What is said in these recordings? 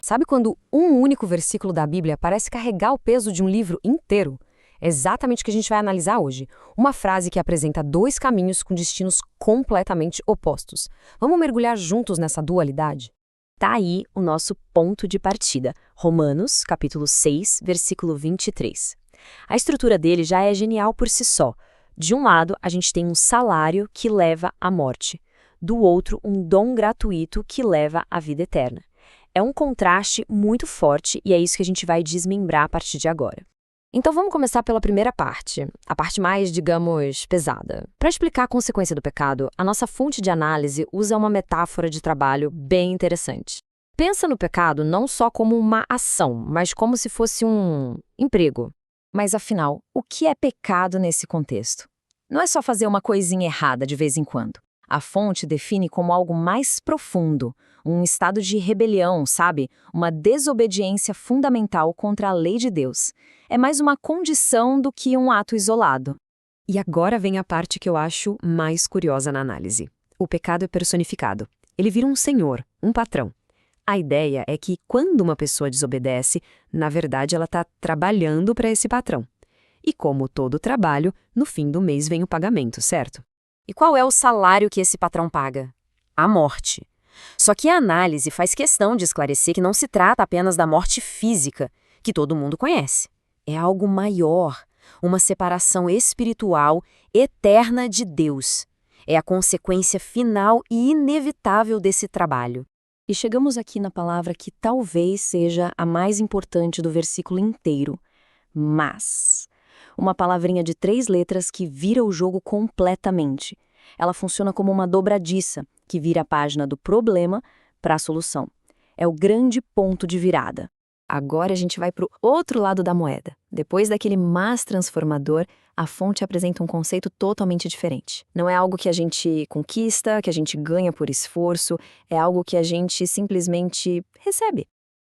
Sabe quando um único versículo da Bíblia parece carregar o peso de um livro inteiro? É exatamente o que a gente vai analisar hoje. Uma frase que apresenta dois caminhos com destinos completamente opostos. Vamos mergulhar juntos nessa dualidade? Tá aí o nosso ponto de partida, Romanos, capítulo 6, versículo 23. A estrutura dele já é genial por si só. De um lado, a gente tem um salário que leva à morte. Do outro, um dom gratuito que leva à vida eterna. É um contraste muito forte e é isso que a gente vai desmembrar a partir de agora. Então vamos começar pela primeira parte, a parte mais, digamos, pesada. Para explicar a consequência do pecado, a nossa fonte de análise usa uma metáfora de trabalho bem interessante. Pensa no pecado não só como uma ação, mas como se fosse um emprego. Mas afinal, o que é pecado nesse contexto? Não é só fazer uma coisinha errada de vez em quando. A fonte define como algo mais profundo, um estado de rebelião, sabe? Uma desobediência fundamental contra a lei de Deus. É mais uma condição do que um ato isolado. E agora vem a parte que eu acho mais curiosa na análise. O pecado é personificado. Ele vira um senhor, um patrão. A ideia é que quando uma pessoa desobedece, na verdade ela está trabalhando para esse patrão. E como todo trabalho, no fim do mês vem o pagamento, certo? E qual é o salário que esse patrão paga? A morte. Só que a análise faz questão de esclarecer que não se trata apenas da morte física, que todo mundo conhece. É algo maior, uma separação espiritual eterna de Deus. É a consequência final e inevitável desse trabalho. E chegamos aqui na palavra que talvez seja a mais importante do versículo inteiro. Mas. Uma palavrinha de 3 letras que vira o jogo completamente. Ela funciona como uma dobradiça, que vira a página do problema para a solução. É o grande ponto de virada. Agora a gente vai para o outro lado da moeda. Depois daquele mas transformador, a fonte apresenta um conceito totalmente diferente. Não é algo que a gente conquista, que a gente ganha por esforço, é algo que a gente simplesmente recebe.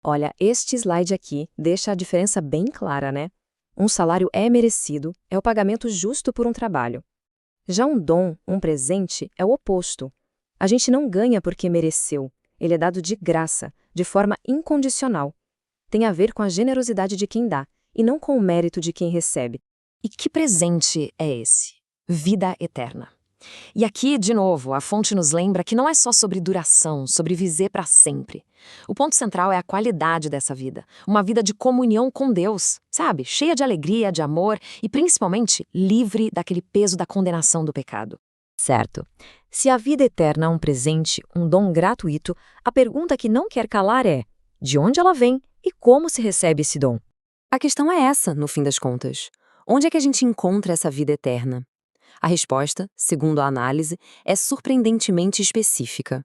Olha, este slide aqui deixa a diferença bem clara, né? Um salário é merecido, é o pagamento justo por um trabalho. Já um dom, um presente, é o oposto. A gente não ganha porque mereceu. Ele é dado de graça, de forma incondicional. Tem a ver com a generosidade de quem dá, e não com o mérito de quem recebe. E que presente é esse? Vida eterna. E aqui, de novo, a fonte nos lembra que não é só sobre duração, sobre viver para sempre. O ponto central é a qualidade dessa vida. Uma vida de comunhão com Deus, sabe? Cheia de alegria, de amor e, principalmente, livre daquele peso da condenação do pecado. Certo. Se a vida eterna é um presente, um dom gratuito, a pergunta que não quer calar é: de onde ela vem e como se recebe esse dom? A questão é essa, no fim das contas. Onde é que a gente encontra essa vida eterna? A resposta, segundo a análise, é surpreendentemente específica.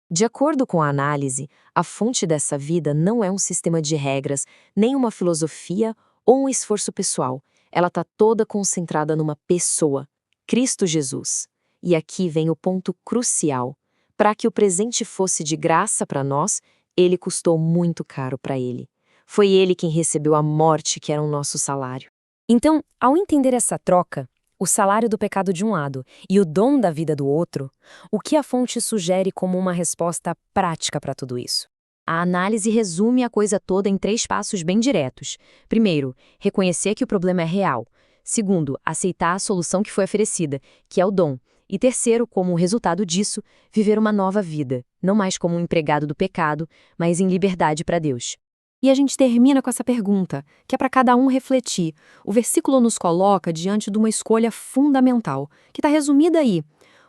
De acordo com a análise, a fonte dessa vida não é um sistema de regras, nem uma filosofia ou um esforço pessoal. Ela está toda concentrada numa pessoa, Cristo Jesus. E aqui vem o ponto crucial. Para que o presente fosse de graça para nós, ele custou muito caro para ele. Foi ele quem recebeu a morte que era o nosso salário. Então, ao entender essa troca, o salário do pecado de um lado e o dom da vida do outro, o que a fonte sugere como uma resposta prática para tudo isso? A análise resume a coisa toda em 3 passos bem diretos. Primeiro, reconhecer que o problema é real. Segundo, aceitar a solução que foi oferecida, que é o dom. E terceiro, como resultado disso, viver uma nova vida, não mais como um empregado do pecado, mas em liberdade para Deus. E a gente termina com essa pergunta, que é para cada um refletir. O versículo nos coloca diante de uma escolha fundamental, que está resumida aí.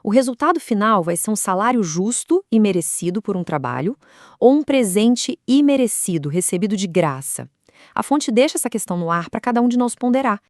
O resultado final vai ser um salário justo e merecido por um trabalho, ou um presente imerecido, recebido de graça. A fonte deixa essa questão no ar para cada um de nós ponderar.